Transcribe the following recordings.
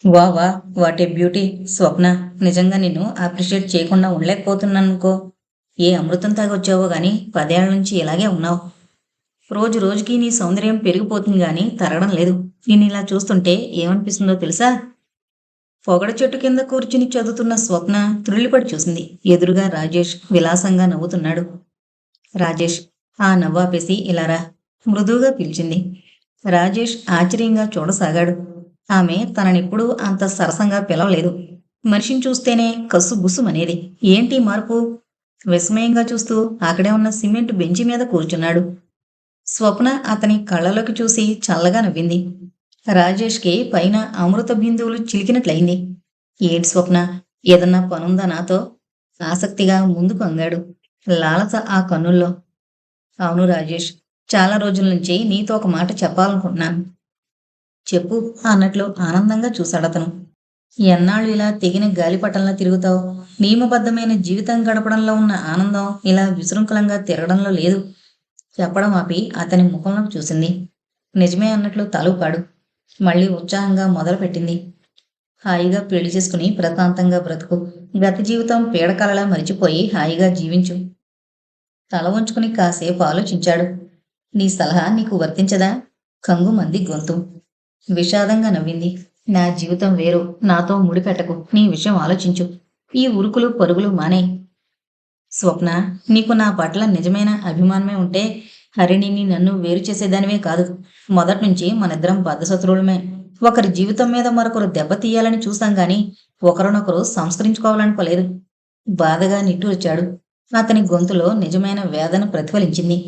వా వా what a beauty స్వప్న. నిజంగా నిన్ను అప్రిషియేట్ చేయకుండా ఉండలేకపోతున్నాననుకో. ఏ అమృతం తాగొచ్చావో గాని 10 ఏళ్ల నుంచి ఇలాగే ఉన్నావు. రోజు రోజుకి నీ సౌందర్యం పెరిగిపోతుంది గాని తరగడం లేదు. నిన్నిలా చూస్తుంటే ఏమనిపిస్తుందో తెలుసా? పొగడ చెట్టు కింద కూర్చుని చదువుతున్న స్వప్న త్రుళ్ళిపడి చూసింది. ఎదురుగా రాజేష్ విలాసంగా నవ్వుతున్నాడు. రాజేష్ ఆ నవ్వాపేసి ఇలారా మృదువుగా పిలిచింది. రాజేష్ ఆశ్చర్యంగా చూడసాగాడు. ఆమె తననెప్పుడూ అంత సరసంగా పిలవలేదు. మనిషిని చూస్తేనే కస్సుబుస్సుమనేది. ఏంటి మార్పు? విస్మయంగా చూస్తూ అక్కడే ఉన్న సిమెంట్ బెంచి మీద కూర్చున్నాడు. స్వప్న అతని కళ్ళలోకి చూసి చల్లగా నవ్వింది. రాజేష్కి పైన అమృత బిందువులు చిలికినట్లయింది. ఏంటి స్వప్న, ఏదన్నా పనుందా నాతో? ఆసక్తిగా ముందుకు అంగాడు. లాలస ఆ కన్నుల్లో. అవును రాజేష్, చాలా రోజుల నుంచి నీతో ఒక మాట చెప్పాలనుకుంటున్నాను. చెప్పు అన్నట్లు ఆనందంగా చూశాడతను. ఎన్నాళ్ళు ఇలా తెగిన గాలిపటంలా తిరుగుతావు? నియమబద్ధమైన జీవితం గడపడంలో ఉన్న ఆనందం ఇలా విశృంఖలంగా తిరగడంలో లేదు. చెప్పడం ఆపి అతని ముఖంలోకి చూసింది. నిజమే అన్నట్లు తలూపాడు. మళ్ళీ ఉత్సాహంగా మొదలుపెట్టింది. హాయిగా పెళ్లి చేసుకుని ప్రశాంతంగా బ్రతుకు. గత జీవితం పీడకలలా మరిచిపోయి హాయిగా జీవించు. తల వంచుకుని కాసేపు ఆలోచించాడు. నీ సలహా నీకు వర్తించదా? కంగుమంది గొంతు. విషాదంగా నవ్వింది. నా జీవితం వేరు, నాతో ముడిపెట్టకు. నీ విషయం ఆలోచించు. ఈ ఉరుకులు పరుగులు మానేయ్. స్వప్న, నీకు నా పట్ల నిజమైన అభిమానమే ఉంటే హరిణిని నన్ను వేరు చేసేదానివే కాదు. మొదట్నుంచి మనిద్దరం బద్ధశత్రువులమే. ఒకరి జీవితం మీద మరొకరు దెబ్బతీయాలని చూసాం గాని ఒకరినొకరు సంస్కరించుకోవాలనుకోలేదు. బాధగా నిట్టూర్చాడు. అతని గొంతులో నిజమైన వేదన ప్రతిఫలించింది.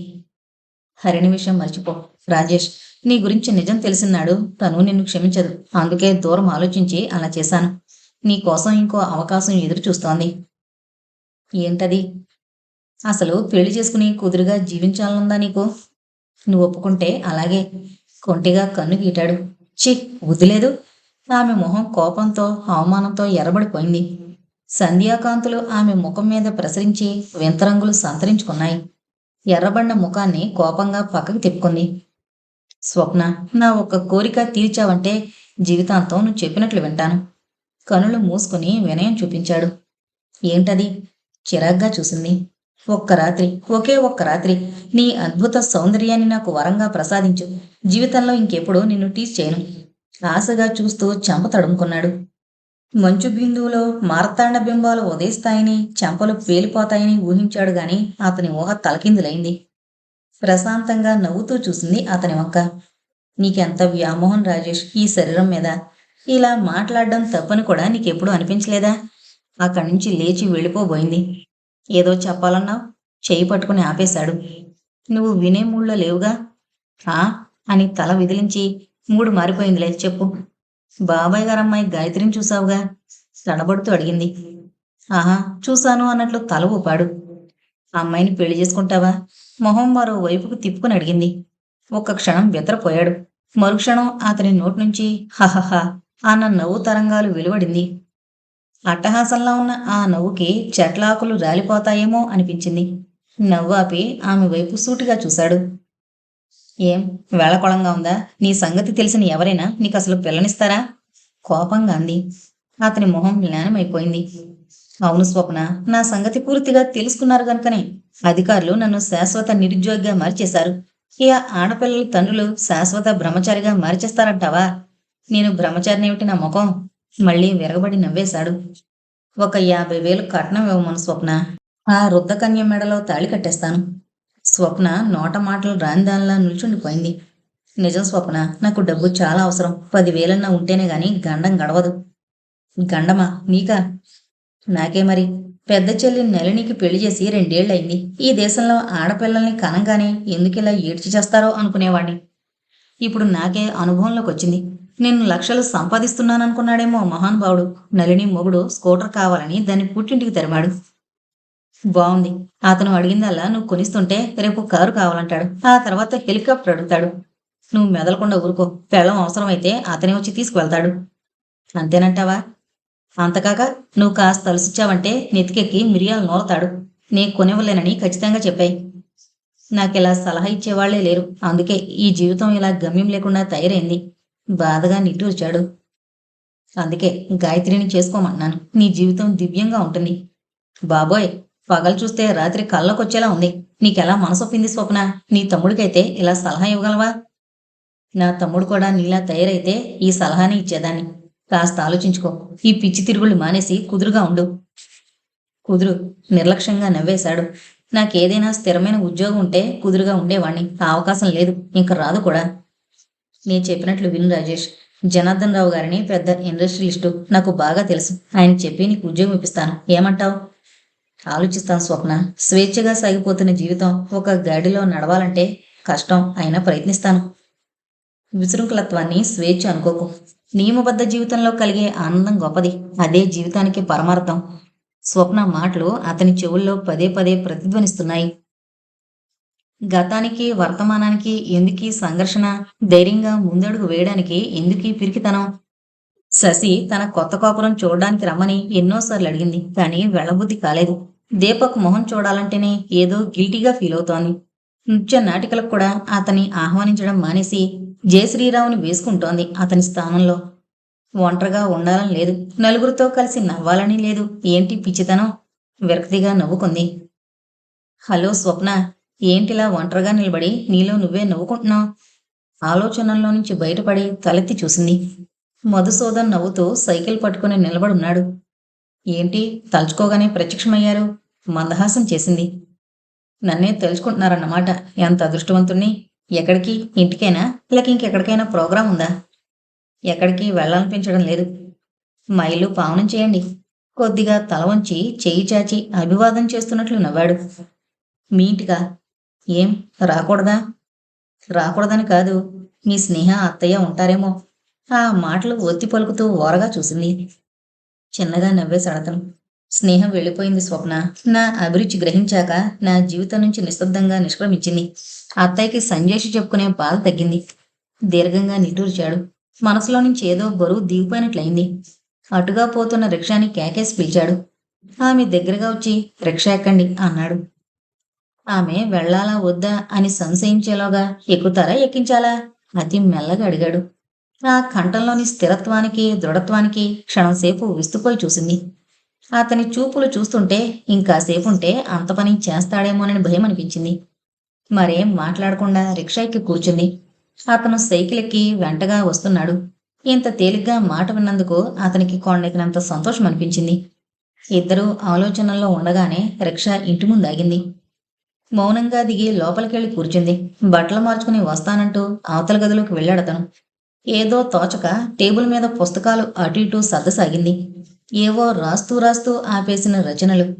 హరిణి విషయం మర్చిపో. రాజేష్, నీ గురించి నిజం తెలిసినాడు తను నిన్ను క్షమించదు. అందుకే దూరం ఆలోచించి అలా చేశాను. నీ కోసం ఇంకో అవకాశం ఎదురు చూస్తోంది. ఏంటది? అసలు పెళ్లి చేసుకుని కుదురుగా జీవించాలనుందా నీకు? నువ్వు ఒప్పుకుంటే అలాగే. కొంటిగా కన్ను గీటాడు. ఛీ, వదిలేదు. ఆమె మొహం కోపంతో అవమానంతో ఎర్రబడిపోయింది. సంధ్యాకాంతులు ఆమె ముఖం మీద ప్రసరించి వింతరంగులు సంతరించుకున్నాయి. ఎర్రబడిన ముఖాన్ని కోపంగా పక్కకి తిప్పుకుంది. స్వప్న, నా ఒక్క కోరిక తీర్చావంటే జీవితాంతం నువ్వు చెప్పినట్లు వింటాను. కనులు మూసుకుని వినయం చూపించాడు. ఏంటది? చిరాగ్గా చూసింది. ఒక్క రాత్రి, ఒకే ఒక్క రాత్రి నీ అద్భుత సౌందర్యాన్ని నాకు వరంగా ప్రసాదించు. జీవితంలో ఇంకెప్పుడు నిన్ను టీజ్ చేయను. ఆశగా చూస్తూ చెంప తడుముకున్నాడు. మంచు బిందువులో మార్తాండ బింబాలు ఉదయిస్తాయని, చెంపలు పేలిపోతాయని ఊహించాడు గాని అతని ఊహ తలకిందులైంది. ప్రశాంతంగా నవ్వుతూ చూసింది అతని వంక. నీకెంత వ్యామోహం రాజేష్ ఈ శరీరం మీద. ఇలా మాట్లాడడం తప్పని కూడా నీకెప్పుడు అనిపించలేదా? అక్కడి నుంచి లేచి వెళ్ళిపోబోయింది. ఏదో చెప్పాలన్నావు? చెయ్యి పట్టుకుని ఆపేశాడు. నువ్వు వినే మూడ్లో లేవుగా. ఆ అని తల విదిలించి, మూడు మారిపోయిందిలే చెప్పు. బాబాయ్ గారమ్మాయి గాయత్రిని చూసావుగా? తడబడుతూ అడిగింది. ఆహా, చూశాను అన్నట్లు తల ఊపాడు. ఆ అమ్మాయిని పెళ్లి చేసుకుంటావా? మొహం మరో వైపుకు తిప్పుకుని అడిగింది. ఒక్క క్షణం బెదరపోయాడు. మరుక్షణం అతని నోటి నుంచి హహహ అన్న నవ్వు తరంగాలు వెలువడింది. అట్టహాసంలా ఉన్న ఆ నవ్వుకి చెట్లాకులు రాలిపోతాయేమో అనిపించింది. నవ్వు ఆపి ఆమె వైపు సూటిగా చూశాడు. ఏం, వేళకోళంగా ఉందా? నీ సంగతి తెలిసిన ఎవరైనా నీకసలు పిల్లనిస్తారా? కోపంగా అంది. అతని మొహం మ్లానమైపోయింది. అవును స్వప్న, నా సంగతి పూర్తిగా తెలుసుకున్నారు గనుకనే అధికారులు నన్ను శాశ్వత నిరుద్యోగిగా మార్చేశారు. ఇక ఆడపిల్లల తండ్రులు శాశ్వత బ్రహ్మచారిగా మార్చేస్తారంటావా? నేను బ్రహ్మచారినేమిటి నా ముఖం? మళ్ళీ విరగబడి నవ్వేశాడు. ఒక 50,000 కట్నం ఇవ్వమను స్వప్న. ఆ రుద్దకన్య మెడలో తాళి కట్టేస్తాను. స్వప్న నోట మాటలు రానిదానిలా నిల్చుండిపోయింది. నిజం స్వప్న, నాకు డబ్బు చాలా అవసరం. 10,000 ఉంటేనే గాని గండం గడవదు. గండమా నీకా? నాకే మరి. పెద్ద చెల్లి నళినికి పెళ్లి చేసి 2 ఏళ్లయింది. ఈ దేశంలో ఆడపిల్లల్ని కనంగానే ఎందుకిలా ఏడ్చి చేస్తారో అనుకునేవాణ్ణి. ఇప్పుడు నాకే అనుభవంలోకి వచ్చింది. నేను లక్షలు సంపాదిస్తున్నాననుకున్నాడేమో మహానుభావుడు. నళిని మొగుడు స్కూటర్ కావాలని దాన్ని పుట్టింటికి తరిమాడు. బావుంది. అతను అడిగిందల్లా నువ్వు కొనిస్తుంటే రేపు కారు కావాలంటాడు. ఆ తర్వాత హెలికాప్టర్ అడుగుతాడు. నువ్వు మెదలకుండా ఊరుకో. పెళ్ళం అవసరమైతే అతనే వచ్చి తీసుకువెళ్తాడు. అంతేనంటావా? అంతకాక నువ్వు కాస్త అలసిచ్చావంటే నెత్తికెక్కి మిరియాలు నూరతాడు. నే కొనివ్వలేనని ఖచ్చితంగా చెప్పాయి. నాకిలా సలహా ఇచ్చేవాళ్లే లేరు. అందుకే ఈ జీవితం ఇలా గమ్యం లేకుండా తయారైంది. బాధగా నిట్టూర్చాడు. అందుకే గాయత్రిని చేసుకోమంటున్నాను. నీ జీవితం దివ్యంగా ఉంటుంది. బాబోయ్! పగలు చూస్తే రాత్రి కల్లోకొచ్చేలా ఉంది. నీకెలా మనసొప్పింది స్వప్న? నీ తమ్ముడికైతే ఇలా సలహా ఇవ్వగలవా? నా తమ్ముడు కూడా నీలా తయారైతే ఈ సలహానే ఇచ్చేదాన్ని. కాస్త ఆలోచించుకో. ఈ పిచ్చి తిరుగుళ్ళు మానేసి కుదురుగా ఉండు. కుదురు నిర్లక్ష్యంగా నవ్వేశాడు. నాకేదైనా స్థిరమైన ఉద్యోగం ఉంటే కుదురుగా ఉండేవాణ్ణి. ఆ అవకాశం లేదు. ఇంక రాదు కూడా. నేను చెప్పినట్లు విను రాజేష్. జనార్దన్ రావు గారిని పెద్ద ఇండస్ట్రియలిస్టు. నాకు బాగా తెలుసు. ఆయన చెప్పి నీకు ఉద్యోగం ఇప్పిస్తాను. ఏమంటావ్? ఆలోచిస్తాను స్వప్న. స్వేచ్ఛగా సాగిపోతున్న జీవితం ఒక గాడిలో నడవాలంటే కష్టం. అయినా ప్రయత్నిస్తాను. విశృంఖలత్వాన్ని స్వేచ్ఛ అనుకోకు. నియమబద్ధ జీవితంలో కలిగే ఆనందం గొప్పది. అదే జీవితానికి పరమార్థం. స్వప్న మాటలు అతని చెవుల్లో పదే పదే ప్రతిధ్వనిస్తున్నాయి. గతానికి వర్తమానానికి ఎందుకీ సంఘర్షణ? ధైర్యంగా ముందడుగు వేయడానికి ఎందుకీ పిరికితనం? శశి తన కొత్త కాపురం చూడడానికి రమ్మని ఎన్నోసార్లు అడిగింది. కానీ వెళ్ళబుద్ధి కాలేదు. దీపక్ మొహం చూడాలంటేనే ఏదో గిల్టీగా ఫీల్ అవుతోంది. నృత్య నాటికలకు కూడా అతన్ని ఆహ్వానించడం మానేసి జయశ్రీరావుని వేసుకుంటోంది అతని స్థానంలో. ఒంటరిగా ఉండాలని లేదు. నలుగురితో కలిసి నవ్వాలని లేదు. ఏంటి పిచ్చితనం? విరక్తిగా నవ్వుకుంది. హలో స్వప్న. ఏంటిలా ఒంటరిగా నిలబడి నీలో నువ్వే నవ్వుకుంటున్నావు? ఆలోచనల్లో నుంచి బయటపడి తలెత్తి చూసింది. మధుసూదన్ నవ్వుతూ సైకిల్ పట్టుకుని నిలబడున్నాడు. ఏంటి తలుచుకోగానే ప్రత్యక్షమయ్యారు? మందహాసం చేసింది. నన్నే తెలుసుకుంటున్నారన్నమాట. ఎంత అదృష్టవంతుణ్ణి. ఎక్కడికి? ఇంటికైనా లేక ఇంకెక్కడికైనా ప్రోగ్రాం ఉందా? ఎక్కడికి వెళ్ళాలనిపించడం లేదు. మా ఇల్లు పావనం చేయండి. కొద్దిగా తల వంచి చెయ్యి చాచి అభివాదం చేస్తున్నట్లు నవ్వాడు. మీ ఇంటికా? ఏం రాకూడదా? రాకూడదని కాదు. మీ స్నేహ అత్తయ్య ఉంటారేమో. ఆ మాటలు ఒత్తి పలుకుతూ ఓరగా చూసింది. చిన్నగా నవ్వేశాడతను. స్నేహం వెళ్ళిపోయింది స్వప్న. నా అభిరుచి గ్రహించాక నా జీవితం నుంచి నిశ్శబ్దంగా నిష్క్రమించింది. అత్తయ్యకి సంజేషి చెప్పుకునే బాధ తగ్గింది. దీర్ఘంగా నిట్టూర్చాడు. మనసులో నుంచి ఏదో బరువు దిగిపోయినట్లయింది. అటుగా పోతున్న రిక్షాని కేకేసి పిలిచాడు. ఆమె దగ్గరగా వచ్చి రిక్షా ఎక్కండి అన్నాడు. ఆమె వెళ్ళాలా వద్దా అని సంశయించేలోగా ఎక్కుతారా ఎక్కించాలా? అతి మెల్లగా అడిగాడు. ఆ కంఠంలోని స్థిరత్వానికి దృఢత్వానికి క్షణంసేపు విస్తుపోయి చూసింది. అతని చూపులు చూస్తుంటే ఇంకాసేపుంటే అంత పని చేస్తాడేమోనని భయం అనిపించింది. మరేం మాట్లాడకుండా రిక్షా ఎక్కి కూర్చుంది. అతను సైకిల్ ఎక్కి వెంటగా వస్తున్నాడు. ఇంత తేలిగ్గా మాట విన్నందుకు అతనికి కొండెక్కినంత సంతోషం అనిపించింది. ఇద్దరూ ఆలోచనల్లో ఉండగానే రిక్షా ఇంటి ముందాగింది. మౌనంగా దిగి లోపలికెళ్ళి కూర్చుంది. బట్టలు మార్చుకుని వస్తానంటూ అవతల గదిలోకి వెళ్ళాడతను. ఏదో తోచక టేబుల్ మీద పుస్తకాలు అటు ఇటూ సర్దసాగింది. ఏవో రాస్తూ రాస్తూ ఆపేసిన రచనలు.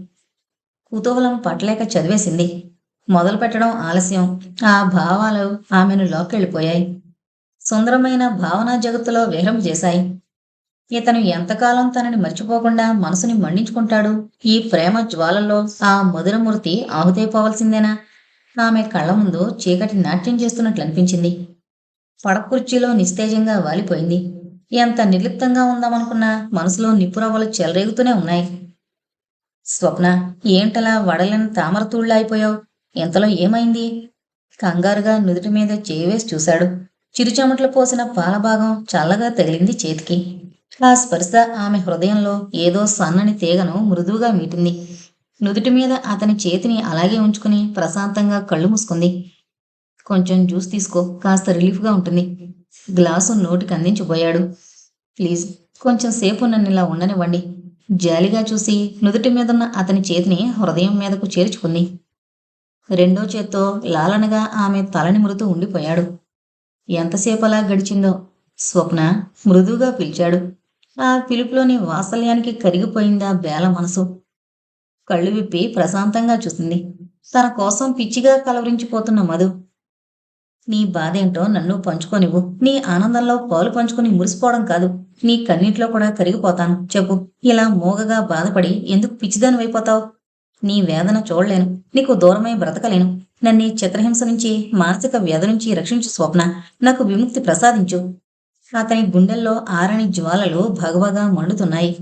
కుతూహలం పట్టలేక చదివేసింది. మొదలు పెట్టడం ఆలస్యం. ఆ భావాలు ఆమెను లోకెళ్ళిపోయాయి. సుందరమైన భావనా జగత్తులో విహరం చేశాయి. ఇతను ఎంతకాలం తనని మర్చిపోకుండా మనసుని మండించుకుంటాడు? ఈ ప్రేమ జ్వాలల్లో ఆ మధురమూర్తి ఆహుతైపోవలసిందేనా? ఆమె కళ్ళ ముందు చీకటి నాట్యం చేస్తున్నట్లు అనిపించింది. పడకుర్చీలో నిస్తేజంగా వాలిపోయింది. ఎంత నిర్లిప్తంగా ఉందామనుకున్నా మనసులో నిప్పురవ్వలు చెలరేగుతూనే ఉన్నాయి. స్వప్న, ఏంటలా వడలని తామరతూళ్ళ అయిపోయావు? ఇంతలో ఏమైంది? కంగారుగా నుదుటి మీద చేయివేసి చూశాడు. చిరుచెమట్లు పోసిన పాలభాగం చల్లగా తగిలింది చేతికి. ఆ స్పర్శ ఆమె హృదయంలో ఏదో సన్నని తీగను మృదువుగా మీటింది. నుదుటి మీద అతని చేతిని అలాగే ఉంచుకుని ప్రశాంతంగా కళ్ళు మూసుకుంది. కొంచెం జ్యూస్ తీసుకో, కాస్త రిలీఫ్గా ఉంటుంది. గ్లాసు నోటికి అందించబోయాడు. ప్లీజ్ కొంచెం సేపు నన్ను ఇలా ఉండనివ్వండి. జాలిగా చూసి నుదుటి మీదున్న అతని చేతిని హృదయం మీదకు చేర్చుకుంది. రెండో చేత్తో లాలనగా ఆమె తలనిమురుతూ ఉండిపోయాడు. ఎంతసేపు అలా గడిచిందో. స్వప్న మృదువుగా పిలిచాడు. ఆ పిలుపులోని వాత్సల్యానికి కరిగిపోయిందా బేల మనసు. కళ్ళు విప్పి ప్రశాంతంగా చూసింది. తన కోసం పిచ్చిగా కలవరించిపోతున్న మధు. నీ బాధేంటో నన్ను పంచుకోనివ్వు. నీ ఆనందంలో పాలు పంచుకుని మురిసిపోవడం కాదు, నీ కన్నీటిలో కూడా కరిగిపోతాను. చెప్పు. ఇలా మూగగా బాధపడి ఎందుకు పిచ్చిదానివైపోతావు? నీ వేదన చూడలేను. నీకు దూరమై బ్రతకలేను. నన్ను ఈ చిత్రహింస నుంచి, మానసిక వ్యధ నుంచి రక్షించు స్వప్న. నాకు విముక్తి ప్రసాదించు. అతని గుండెల్లో ఆరని జ్వాలలు భగభగా మండుతున్నాయి.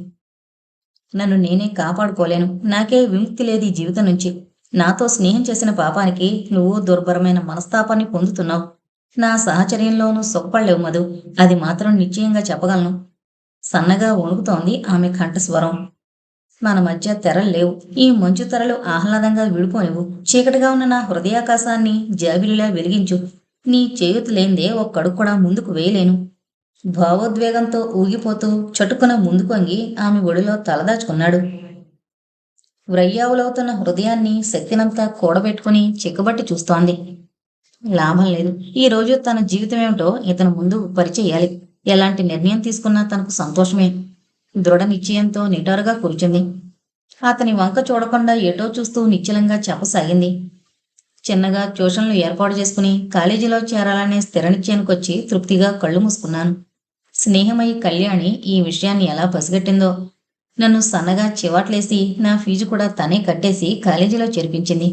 నన్ను నేనే కాపాడుకోలేను. నాకే విముక్తి లేదు ఈ జీవితం నుంచి. నాతో స్నేహం చేసిన పాపానికి నువ్వు దుర్భరమైన మనస్తాపాన్ని పొందుతున్నావు. నా సాహచర్యంలోనూ సుఖపడలేవు మధు. అది మాత్రం నిశ్చయంగా చెప్పగలను. సన్నగా వణుకుతోంది ఆమె కంఠస్వరం. మన మధ్య తెరలు లేవు. ఈ మంచు తెరలు ఆహ్లాదంగా విడిపోనివ్వు. చీకటిగా ఉన్న నా హృదయాకాశాన్ని జాబిలిలా వెలిగించు. నీ చేయుత లేందే ఒక్కడుగు కూడా ముందుకు వేయలేను. భావోద్వేగంతో ఊగిపోతూ చటుక్కున ముందుకొంగి ఆమె ఒడిలో తలదాచుకున్నాడు. వ్రయ్యావులవుతున్న హృదయాన్ని శక్తినంతా కూడబెట్టుకుని చిక్కబట్టి చూస్తోంది. లాభం లేదు. ఈ రోజు తన జీవితమేమిటో ఇతను ముందు పరిచెయ్యాలి. ఎలాంటి నిర్ణయం తీసుకున్నా తనకు సంతోషమే. దృఢ నిశ్చయంతో నిటారుగా కూర్చుంది. అతని వంక చూడకుండా ఎటో చూస్తూ నిశ్చలంగా చెప్పసాగింది. చిన్నగా ట్యూషన్లు ఏర్పాటు చేసుకుని కాలేజీలో చేరాలనే స్థిర నిశ్చయానికొచ్చి తృప్తిగా కళ్ళు మూసుకున్నాను. స్నేహమయి కళ్యాణి ఈ విషయాన్ని ఎలా పసిగట్టిందో. నన్ను సన్నగా చివాట్లేసి నా ఫీజు కూడా తనే కట్టేసి కాలేజీలో చేర్పించింది.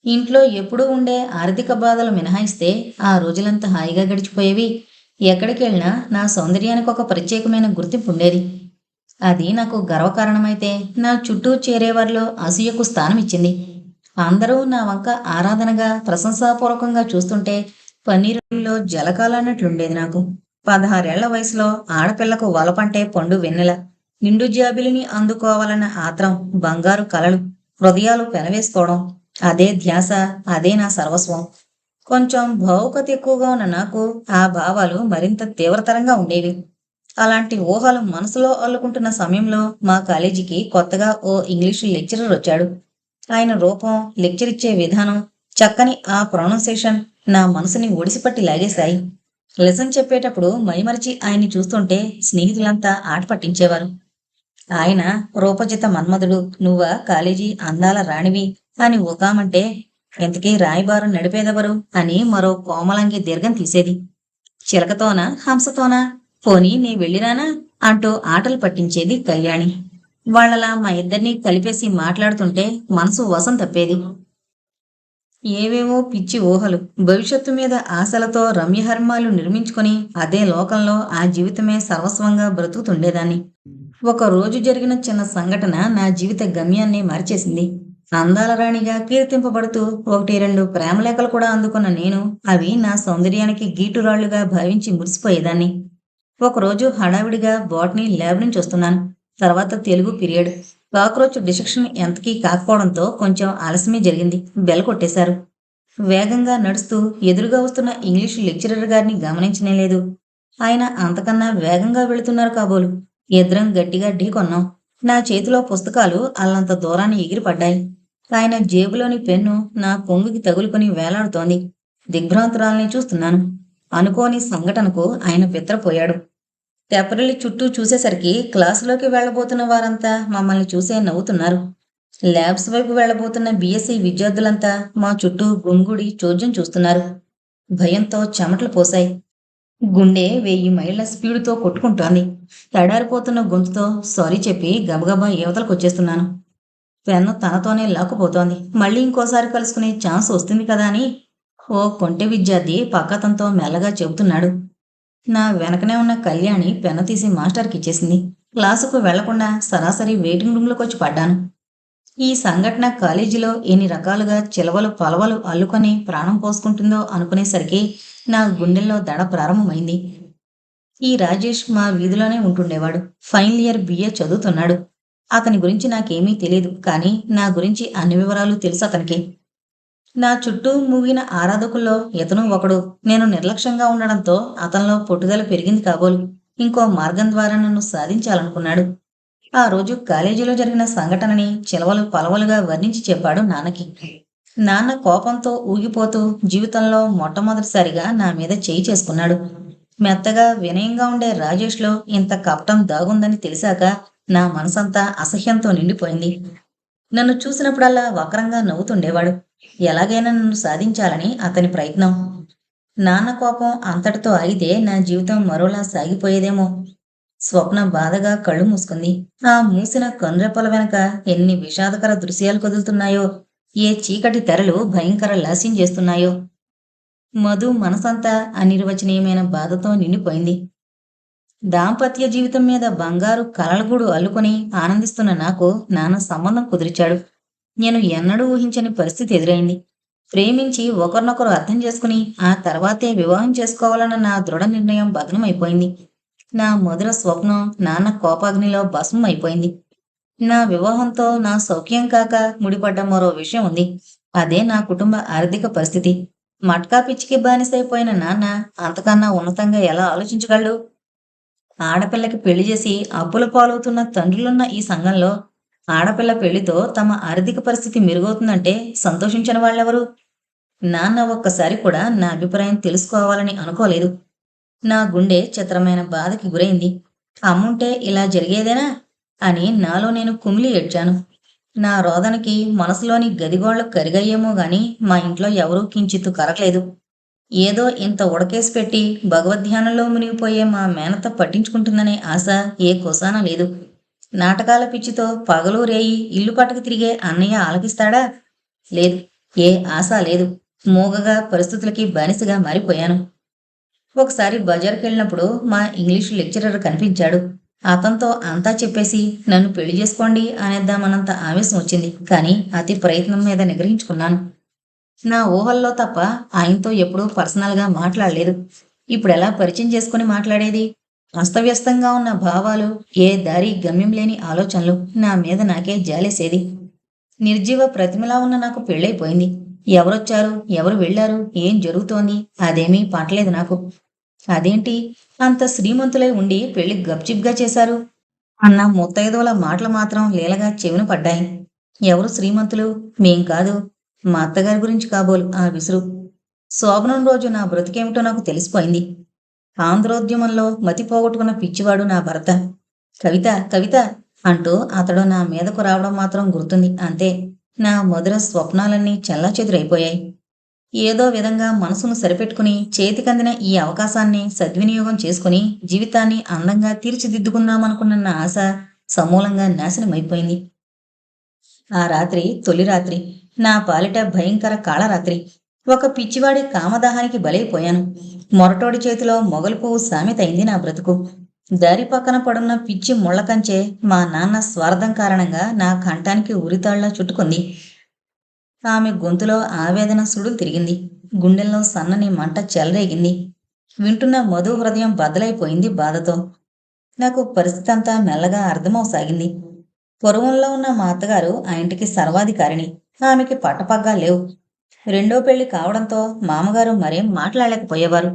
ఇంట్లో ఎప్పుడూ ఉండే ఆర్థిక బాధలు మినహాయిస్తే ఆ రోజులంతా హాయిగా గడిచిపోయేవి. ఎక్కడికి వెళ్ళినా నా సౌందర్యానికి ఒక ప్రత్యేకమైన గుర్తింపు ఉండేది. అది నాకు గర్వకారణమైతే నా చుట్టూ చేరేవారిలో అసూయకు స్థానం ఇచ్చింది. అందరూ నా వంక ఆరాధనగా ప్రశంసాపూర్వకంగా చూస్తుంటే పన్నీరులో జలకాలన్నట్లుండేది నాకు. 16 ఏళ్ల వయసులో ఆడపిల్లకు వలపంటే పండు వెన్నెల. నిండు జాబిలిని అందుకోవాలన్న ఆత్రం, బంగారు కలలు, హృదయాలు పెనవేసుకోవడం, అదే ధ్యాస, అదే నా సర్వస్వం. కొంచెం భావుకత ఎక్కువగా ఉన్న నాకు ఆ భావాలు మరింత తీవ్రతరంగా ఉండేవి. అలాంటి ఊహలు మనసులో అల్లుకుంటున్న సమయంలో మా కాలేజీకి కొత్తగా ఓ ఇంగ్లీషు లెక్చరర్ వచ్చాడు. ఆయన రూపం, లెక్చర్ ఇచ్చే విధానం, చక్కని ఆ ప్రొనౌన్సేషన్ నా మనసుని ఒడిసిపట్టి లాగేశాయి. లెసన్ చెప్పేటప్పుడు మైమరిచి ఆయన్ని చూస్తుంటే స్నేహితులంతా ఆట పట్టించేవారు. ఆయన రూపజిత మన్మధుడు, నువ్వా కాలేజీ అందాల రాణివి అని ఊకామంటే ఇంతకీ రాయబారం నడిపేదెవరు అని మరో కోమలంగి దీర్ఘం తీసేది. చిలకతోనా హంసతోనా, పోనీ నీ వెళ్ళిరానా అంటూ ఆటలు పట్టించేది కళ్యాణి. వాళ్ళలా మా ఇద్దరినీ కలిపేసి మాట్లాడుతుంటే మనసు వశం తప్పేది. ఏవేవో పిచ్చి ఊహలు, భవిష్యత్తు మీద ఆశలతో రమ్యహర్మాలు నిర్మించుకొని అదే లోకంలో ఆ జీవితమే సర్వస్వంగా బ్రతుకుతుండేదాన్ని. ఒక రోజు జరిగిన చిన్న సంఘటన నా జీవిత గమ్యాన్ని మార్చేసింది. అందాల రాణిగా కీర్తింపబడుతూ 1-2 ప్రేమలేఖలు కూడా అందుకున్న నేను అవి నా సౌందర్యానికి గీటురాళ్లుగా భావించి మురిసిపోయేదాన్ని. ఒకరోజు హడావిడిగా బాటనీ ల్యాబ్ నుంచి వస్తున్నాను. తర్వాత తెలుగు పీరియడ్. కాక్రోచ్ డిసెక్షన్ ఎంతకీ కాకపోవడంతో కొంచెం ఆలస్యమే జరిగింది. బెల్ కొట్టేశారు. వేగంగా నడుస్తూ ఎదురుగా వస్తున్న ఇంగ్లీషు లెక్చరర్ గారిని గమనించనేలేదు. ఆయన అంతకన్నా వేగంగా వెళుతున్నారు కాబోలు. ఇద్దరం గట్టిగా ఢీకొన్నాం. నా చేతిలో పుస్తకాలు అల్లంత దూరాన్ని ఎగిరిపడ్డాయి. ఆయన జేబులోని పెన్ను నా కొంగుకి తగులుకొని వేలాడుతోంది. దిగ్భ్రాంతురాల్ని చూస్తున్నాను. అనుకోని సంఘటనకు ఆయన బిత్తరపోయాడు. తెప్పరిల్లి చుట్టూ చూసేసరికి క్లాసులోకి వెళ్లబోతున్న వారంతా మమ్మల్ని చూసే నవ్వుతున్నారు. ల్యాబ్స్ వైపు వెళ్లబోతున్న బీఎస్సీ విద్యార్థులంతా మా చుట్టూ గుమిగూడి చోద్యం చూస్తున్నారు. భయంతో చెమటలు పోశాయి. గుండె 1000 మైళ్ళ స్పీడుతో కొట్టుకుంటోంది. తడారిపోతున్న గొంతుతో సారీ చెప్పి గబగబా యువతలకొచ్చేస్తున్నాను. పెన్ను తనతోనే లాక్కుపోతోంది. మళ్ళీ ఇంకోసారి కలుసుకునే ఛాన్స్ వస్తుంది కదా అని ఓ కొంటె విద్యార్థి పక్కతంతో మెల్లగా చెబుతున్నాడు. నా వెనకనే ఉన్న కళ్యాణి పెన్ను తీసి మాస్టర్కి ఇచ్చేసింది. క్లాసుకు వెళ్లకుండా సరాసరి వెయిటింగ్ రూమ్లోకొచ్చి పడ్డాను. ఈ సంఘటన కాలేజీలో ఎన్ని రకాలుగా చిలవలు పలవలు అల్లుకొని ప్రాణం పోసుకుంటుందో అనుకునేసరికి నా గుండెల్లో దడ ప్రారంభమైంది. ఈ రాజేష్ మా వీధిలోనే ఉంటుండేవాడు. ఫైనల్ ఇయర్ బిఏ చదువుతున్నాడు. అతని గురించి నాకేమీ తెలియదు, కానీ నా గురించి అన్ని వివరాలు తెలుసు అతనికి. నా చుట్టూ మూగిన ఆరాధకుల్లో ఇతను ఒకడు. నేను నిర్లక్ష్యంగా ఉండడంతో అతనిలో పట్టుదల పెరిగింది కాబోలు. ఇంకో మార్గం ద్వారా నన్ను సాధించాలనుకున్నాడు. ఆ రోజు కాలేజీలో జరిగిన సంఘటనని చిలవలు పలవలుగా వర్ణించి చెప్పాడు నాన్నకి. నాన్న కోపంతో ఊగిపోతూ జీవితంలో మొట్టమొదటిసారిగా నా మీద చేయి చేసుకున్నాడు. మెత్తగా వినయంగా ఉండే రాజేష్లో ఇంత కపటం దాగుందని తెలిసాక నా మనసంతా అసహ్యంతో నిండిపోయింది. నన్ను చూసినప్పుడల్లా వక్రంగా నవ్వుతుండేవాడు. ఎలాగైనా నన్ను సాధించాలని అతని ప్రయత్నం. నాన్న కోపం అంతటితో ఆగితే నా జీవితం మరోలా సాగిపోయేదేమో. స్వప్న బాధగా కళ్ళు మూసుకుంది. ఆ మూసిన కనురెప్పల వెనక ఎన్ని విషాదకర దృశ్యాలు కదులుతున్నాయో, ఏ చీకటి తెరలు భయంకర లాస్యం చేస్తున్నాయో. మధు మనసంతా అనిర్వచనీయమైన బాధతో నిండిపోయింది. దాంపత్య జీవితం మీద బంగారు కలలగూడు అల్లుకొని ఆనందిస్తున్న నాకు నాన్న సంబంధం కుదిరిచాడు. నేను ఎన్నడూ ఊహించని పరిస్థితి ఎదురైంది. ప్రేమించి ఒకరినొకరు అర్థం చేసుకుని ఆ తర్వాతే వివాహం చేసుకోవాలన్న నా దృఢ నిర్ణయం భగ్నమైపోయింది. నా మధుర స్వప్నం నాన్న కోపాగ్నిలో భస్మం అయిపోయింది. నా వివాహంతో నా సౌఖ్యం కాక ముడిపడ్డ మరో విషయం ఉంది. అదే నా కుటుంబ ఆర్థిక పరిస్థితి. మట్కా పిచ్చికి బానిసైపోయిన నాన్న అంతకన్నా ఉన్నతంగా ఎలా ఆలోచించగలడు? ఆడపిల్లకి పెళ్లి చేసి అప్పుల పాలవుతున్న తండ్రులున్న ఈ సంఘంలో ఆడపిల్ల పెళ్లితో తమ ఆర్థిక పరిస్థితి మెరుగవుతుందంటే సంతోషించని వాళ్ళెవరు? నాన్న ఒక్కసారి కూడా నా అభిప్రాయం తెలుసుకోవాలని అనుకోలేదు. నా గుండె చిత్రమైన బాధకి గురైంది. అమ్ముంటే ఇలా జరిగేదేనా అని నాలో నేను కుమిలి ఏడ్చాను. నా రోదనకి మనసులోని గదిగోళ్లు కరిగయ్యేమో గాని మా ఇంట్లో ఎవరూ కించిత్తు కరగలేదు. ఏదో ఇంత ఉడకేసి పెట్టి భగవద్ధ్యానంలో మునిగిపోయే మా మేనత్త పట్టించుకుంటుందనే ఆశ ఏ కోసానా లేదు. నాటకాల పిచ్చితో పగలు రేయి ఇల్లు పట్టుకు తిరిగే అన్నయ్య ఆలకిస్తాడా? లేదు. ఏ ఆశ లేదు. మూగగా పరిస్థితులకి బానిసగా మారిపోయాను. ఒకసారి బజారుకెళ్ళినప్పుడు మా ఇంగ్లీషు లెక్చరర్ కనిపించాడు. అతనితో అంతా చెప్పేసి నన్ను పెళ్లి చేసుకోండి అనేద్దామన్నంత ఆవేశం వచ్చింది. కానీ అతి ప్రయత్నం మీద నిగ్రహించుకున్నాను. నా ఊహల్లో తప్ప ఆయనతో ఎప్పుడూ పర్సనల్గా మాట్లాడలేదు. ఇప్పుడెలా పరిచయం చేసుకుని మాట్లాడేది? అస్తవ్యస్తంగా ఉన్న భావాలు, ఏ దారి గమ్యం లేని ఆలోచనలు నా మీద నాకే జాలేసేది. నిర్జీవ ప్రతిమలా ఉన్న నాకు పెళ్ళైపోయింది. ఎవరొచ్చారు, ఎవరు వెళ్ళారు, ఏం జరుగుతోంది అదేమీ పట్టలేదు నాకు. అదేంటి అంత శ్రీమంతులై ఉండి పెళ్లి గప్చిప్గా చేశారు అన్న ముత్తైదువుల మాటలు మాత్రం లీలగా చెవిన పడ్డాయి. ఎవరు శ్రీమంతులు? మేం కాదు. మా అత్తగారి గురించి కాబోలు ఆ విసురు. శోభనం రోజు నా బ్రతికేమిటో నాకు తెలిసిపోయింది. ఆంధ్రోద్యమంలో మతి పోగొట్టుకున్న పిచ్చివాడు నా భర్త. కవిత కవిత అంటూ అతడు నా మీదకు రావడం మాత్రం గుర్తుంది. అంతే. నా మధుర స్వప్నాలన్నీ చెల్లాచెదురైపోయాయి. ఏదో విధంగా మనసును సరిపెట్టుకుని చేతికందిన ఈ అవకాశాన్ని సద్వినియోగం చేసుకుని జీవితాన్ని అందంగా తీర్చిదిద్దుకుందామనుకున్న నా ఆశ సమూలంగా నాశనమైపోయింది. ఆ రాత్రి తొలి రాత్రి. నా పాలిట భయంకర కాళరాత్రి. ఒక పిచ్చివాడి కామదాహానికి బలైపోయాను. మొరటోడి చేతిలో మొగలు పువ్వు సామెతైంది నా బ్రతుకు. దారి పక్కన పడున్న పిచ్చి ముళ్ళకంచే మా నాన్న స్వార్థం కారణంగా నా కంఠానికి ఉరితాళ్లా చుట్టుకుంది. ఆమె గొంతులో ఆవేదన సుడులు తిరిగింది. గుండెల్లో సన్నని మంట చెలరేగింది. వింటున్న మధు హృదయం బద్దలైపోయింది బాధతో. నాకు పరిస్థితి అంతా మెల్లగా అర్థమవసాగింది. పొరుగుంలో ఉన్న మా అత్తగారు ఆ ఇంటికి సర్వాధికారిణి. ఆమెకి పట్టపగ్గా లేవు. రెండో పెళ్లి కావడంతో మామగారు మరేం మాట్లాడలేకపోయేవారు.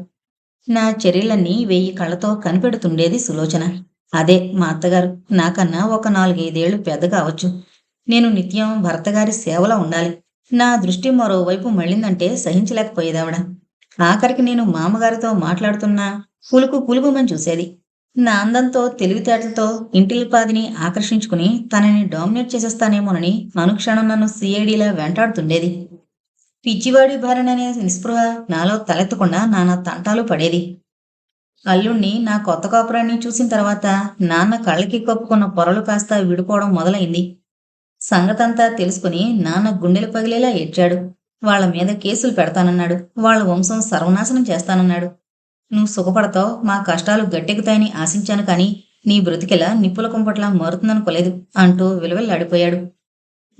నా చర్యలన్నీ 1000 కళ్ళతో కనిపెడుతుండేది సులోచన. అదే మా అత్తగారు. నాకన్నా ఒక 4-5 ఏళ్లు పెద్ద కావచ్చు. నేను నిత్యం భర్తగారి సేవలో ఉండాలి. నా దృష్టి మరోవైపు మళ్ళిందంటే సహించలేకపోయేదావిడ. ఆఖరికి నేను మామగారితో మాట్లాడుతున్నా పులుకు పులుకుమని చూసేది. నా అందంతో తెలివితేటలతో ఇంటిల్లిపాదిని ఆకర్షించుకుని తనని డామినేట్ చేసేస్తానేమోనని అనుక్షణం నన్ను సిఐడిలా వెంటాడుతుండేది. పిచ్చివాడి భార్యననే నిస్పృహ నాలో తలెత్తకుండా నానా తంటాలు పడేది. అల్లుణ్ణి నా కొత్త కాపురాన్ని చూసిన తర్వాత నాన్న కళ్ళకి కప్పుకున్న పొరలు కాస్త విడిపోవడం మొదలైంది. సంగతంతా తెలుసుకుని నాన్న గుండెలు పగిలేలా ఏడ్చాడు. వాళ్ళ మీద కేసులు పెడతానన్నాడు. వాళ్ళ వంశం సర్వనాశనం చేస్తానన్నాడు. నువ్వు సుఖపడతావు, మా కష్టాలు గట్టెక్కుతాయని ఆశించాను కానీ నీ బ్రతికెలా నిప్పుల కుంపట్లా మారుతుందనుకోలేదు అంటూ విలువెల్లాడిపోయాడు.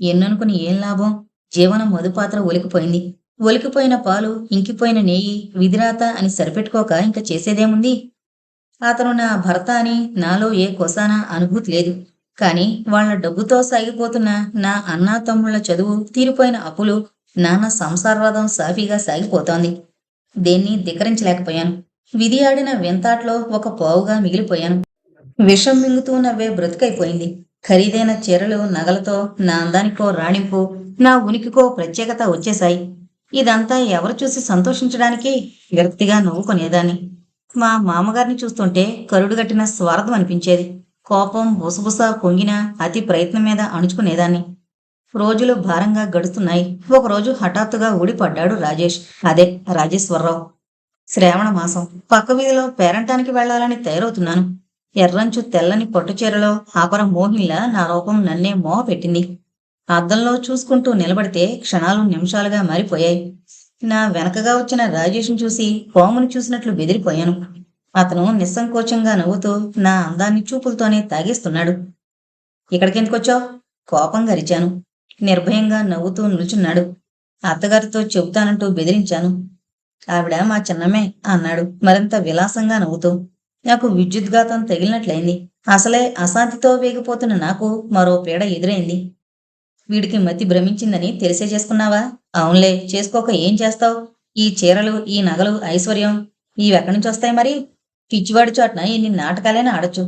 ఎన్ననుకుని ఏం లాభం? జీవనం మధుపాత్ర ఒలికిపోయింది. ఒలికిపోయిన పాలు, ఇంకిపోయిన నెయ్యి, విధిరాత అని సరిపెట్టుకోక ఇంక చేసేదేముంది? అతను నా భర్త అని నాలో ఏ కొసానా అనుభూతి లేదు. కాని వాళ్ల డబ్బుతో సాగిపోతున్న నా అన్నా తమ్ముళ్ల చదువు, తీరిపోయిన అప్పులు, నాన్న సంసారవాదం సాఫీగా సాగిపోతోంది. దేన్ని ధిక్కరించలేకపోయాను. విధి ఆడిన వింతాట్లో ఒక పావుగా మిగిలిపోయాను. విషం మింగుతూ నవ్వే బ్రతుకైపోయింది. ఖరీదైన చీరలు, నగలతో నా అందానికో రాణింపు, నా ఉనికికో ప్రత్యేకత వచ్చేశాయి. ఇదంతా ఎవరు చూసి సంతోషించడానికి? విరక్తిగా నవ్వుకునేదాన్ని. మా మామగారిని చూస్తుంటే కరుడుగట్టిన స్వార్థం అనిపించేది. కోపం బుసబుస పొంగిన అతి ప్రయత్నం మీద అణుచుకునేదాన్ని. రోజులు భారంగా గడుస్తున్నాయి. ఒకరోజు హఠాత్తుగా ఊడిపడ్డాడు రాజేష్. అదే రాజేశ్వరరావు. శ్రావణ మాసం. పక్క వీధిలో పేరంటానికి వెళ్లాలని తయారవుతున్నాను. ఎర్రంచు తెల్లని పట్టుచీరలో ఆపర మోహిన్లా నా రూపం నన్నే మోహ పెట్టింది. అద్దంలో చూసుకుంటూ నిలబడితే క్షణాలు నిమిషాలుగా మారిపోయాయి. నా వెనకగా వచ్చిన రాజేష్ను చూసి పాముని చూసినట్లు బెదిరిపోయాను. అతను నిస్సంకోచంగా నవ్వుతూ నా అందాన్ని చూపులతోనే తాగేస్తున్నాడు. ఇక్కడికెందుకొచ్చావు? కోపంగా అరిచాను. నిర్భయంగా నవ్వుతూ నిల్చున్నాడు. అత్తగారితో చెబుతానంటూ బెదిరించాను. ఆవిడ మా చిన్నమ్మే అన్నాడు మరింత విలాసంగా నవ్వుతూ. నాకు విద్యుద్ఘాతం తగిలినట్లయింది. అసలే అశాంతితో వేగిపోతున్న నాకు మరో పీడ ఎదురైంది. వీడికి మతి భ్రమించిందని తెలిసే చేసుకున్నావా? అవునులే, చేసుకోక ఏం చేస్తావ్? ఈ చీరలు, ఈ నగలు, ఐశ్వర్యం ఇవెక్కడి నుంచొస్తాయి మరి? పిచ్చివాడి చోటన ఎన్ని నాటకాలైనా ఆడొచ్చు.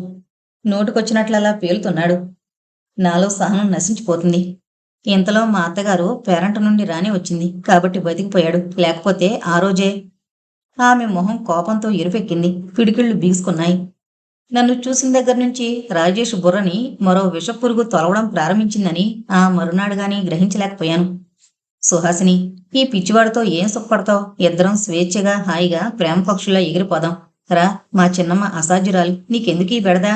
నోటికొచ్చినట్లలా పేలుతున్నాడు. నాలో సహనం నశించిపోతుంది. ఇంతలో మా అత్తగారు పేరంట నుండి రానే వచ్చింది కాబట్టి బతికిపోయాడు. లేకపోతే ఆ రోజే. ఆమె మొహం కోపంతో ఎరుపెక్కింది. పిడికిళ్ళు బిగుసుకున్నాయి. నన్ను చూసిన దగ్గర నుంచి రాజేష్ బుర్రని మరో విషపురుగు తొలవడం ప్రారంభించిందని ఆ మరునాడుగాని గ్రహించలేకపోయాను. సుహాసిని, ఈ పిచ్చివాడితో ఏం సుఖపడతావు? ఇద్దరం స్వేచ్ఛగా హాయిగా ప్రేమ పక్షుల్లా ఎగిరిపోదాం. రా, మా చిన్నమ్మ అసాధ్యురాలు, నీకెందుకీ బెడదా?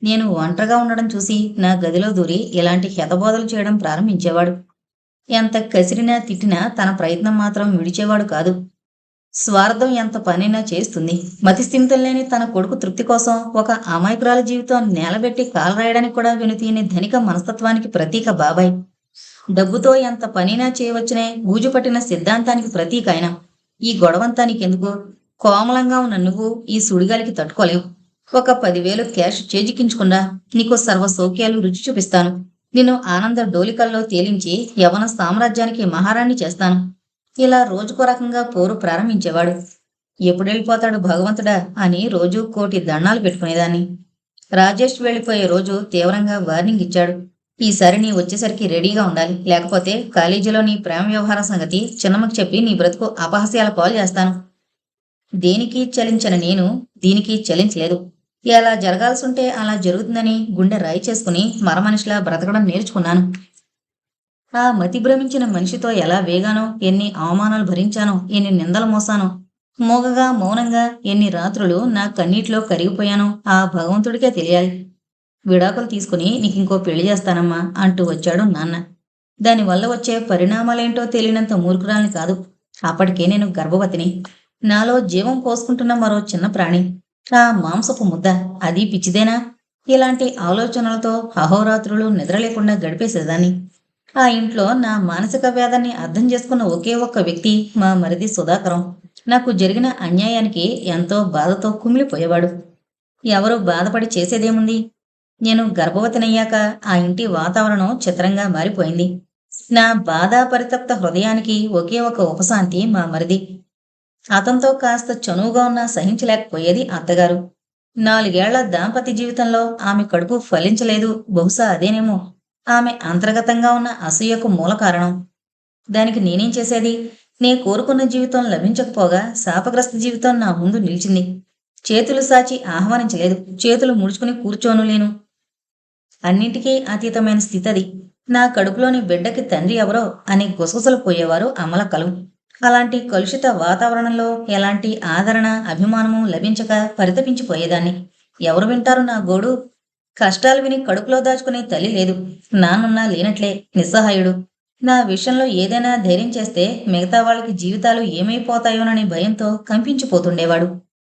నేను ఒంటరిగా ఉండడం చూసి నా గదిలో దూరి ఇలాంటి హితబోధలు చేయడం ప్రారంభించేవాడు. ఎంత కసిరినా తిట్టినా తన ప్రయత్నం మాత్రం విడిచేవాడు కాదు. స్వార్థం ఎంత పనైనా చేస్తుంది. మతిస్థిమితం లేని తన కొడుకు తృప్తి కోసం ఒక అమాయకురాలి జీవితం నేలబెట్టి కాలరాయడానికి కూడా వెనుతీయని ధనిక మనస్తత్వానికి ప్రతీక బాబాయ్. డబ్బుతో ఎంత పనైనా చేయవచ్చునే బూజుపట్టిన సిద్ధాంతానికి ప్రతీక ఆయన. ఈ గొడవంతా నీకెందుకు? కోమలంగా ఉన్న నువ్వు ఈ సుడిగాలికి తట్టుకోలేవు. ఒక 10,000 క్యాష్ చేజిక్కించుకున్నా నీకు సర్వ సౌఖ్యాలు రుచి చూపిస్తాను. నిన్ను ఆనంద డోలికల్లో తేలించి యవన సామ్రాజ్యానికి మహారాణి చేస్తాను. ఇలా రోజుకో రకంగా పోరు ప్రారంభించేవాడు. ఎప్పుడెళ్ళిపోతాడు భగవంతుడా అని రోజూ కోటి దండాలు పెట్టుకునేదాన్ని. రాజేష్ వెళ్ళిపోయే రోజు తీవ్రంగా వార్నింగ్ ఇచ్చాడు. ఈసారి నీ వచ్చేసరికి రెడీగా ఉండాలి. లేకపోతే కాలేజీలో నీ ప్రేమ వ్యవహారం సంగతి చిన్నమ్మకి చెప్పి నీ బ్రతుకు అపహాస్యాల పాలు చేస్తాను. దేనికి చలించిన నేను దీనికి చలించలేదు. ఎలా జరగాల్సుంటే అలా జరుగుతుందని గుండె రాయి చేసుకుని మరమనిషిలా బ్రతకడం నేర్చుకున్నాను. ఆ మతి భ్రమించిన మనిషితో ఎలా వేగానో, ఎన్ని అవమానాలు భరించానో, ఎన్ని నిందలు మోసానో, మూగగా మౌనంగా ఎన్ని రాత్రులు నా కన్నీటిలో కరిగిపోయానో ఆ భగవంతుడికే తెలియాలి. విడాకులు తీసుకుని నీకింకో పెళ్లి చేస్తానమ్మా అంటూ వచ్చాడు నాన్న. దానివల్ల వచ్చే పరిణామాలేంటో తెలియనంత మూర్ఖురాల్ని కాదు. అప్పటికే నేను గర్భవతిని. నాలో జీవం పోసుకుంటున్న మరో చిన్న ప్రాణి. ఆ మాంసపు ముద్ద, అది పిచ్చిదేనా? ఇలాంటి ఆలోచనలతో అహోరాత్రులు నిద్రలేకుండా గడిపేసేదాన్ని. ఆ ఇంట్లో నా మానసిక వేదాన్ని అర్థం చేసుకున్న ఒకే ఒక్క వ్యక్తి మా మరిది సుధాకరం. నాకు జరిగిన అన్యాయానికి ఎంతో బాధతో కుమిలిపోయేవాడు. ఎవరూ బాధపడి చేసేదేముంది? నేను గర్భవతినయ్యాక ఆ ఇంటి వాతావరణం చిత్రంగా మారిపోయింది. నా బాధ పరితప్త హృదయానికి ఒకే ఒక ఉపశాంతి మా మరిది. అతనితో కాస్త చనువుగా ఉన్నా సహించలేకపోయేది అత్తగారు. 4 ఏళ్ల దాంపత్య జీవితంలో ఆమె కడుపు ఫలించలేదు. బహుశా అదేనేమో ఆమె అంతర్గతంగా ఉన్న అసూయకు మూల కారణం. దానికి నేనేం చేసేది? నే కోరుకున్న జీవితం లభించకపోగా శాపగ్రస్త జీవితం నా ముందు నిలిచింది. చేతులు సాచి ఆహ్వానించలేదు. చేతులు ముడుచుకుని కూర్చోను లేను. అన్నింటికీ అతీతమైన స్థితి అది. నా కడుపులోని బిడ్డకి తండ్రి ఎవరో అని గుసగుసలు పోయేవారు అమలక్కలు. అలాంటి కలుషిత వాతావరణంలో ఎలాంటి ఆదరణ, అభిమానము లభించక పరితపించిపోయేదాన్ని. ఎవరు వింటారు నా గోడు? కష్టాలు విని కడుపులో దాచుకునే తల్లి లేదు. నాన్నున్నా లేనట్లే నిస్సహాయుడు. నా విషయంలో ఏదైనా ధైర్యం చేస్తే మిగతా వాళ్ళకి జీవితాలు ఏమైపోతాయోననే భయంతో కంపించిపోతుండేవాడు.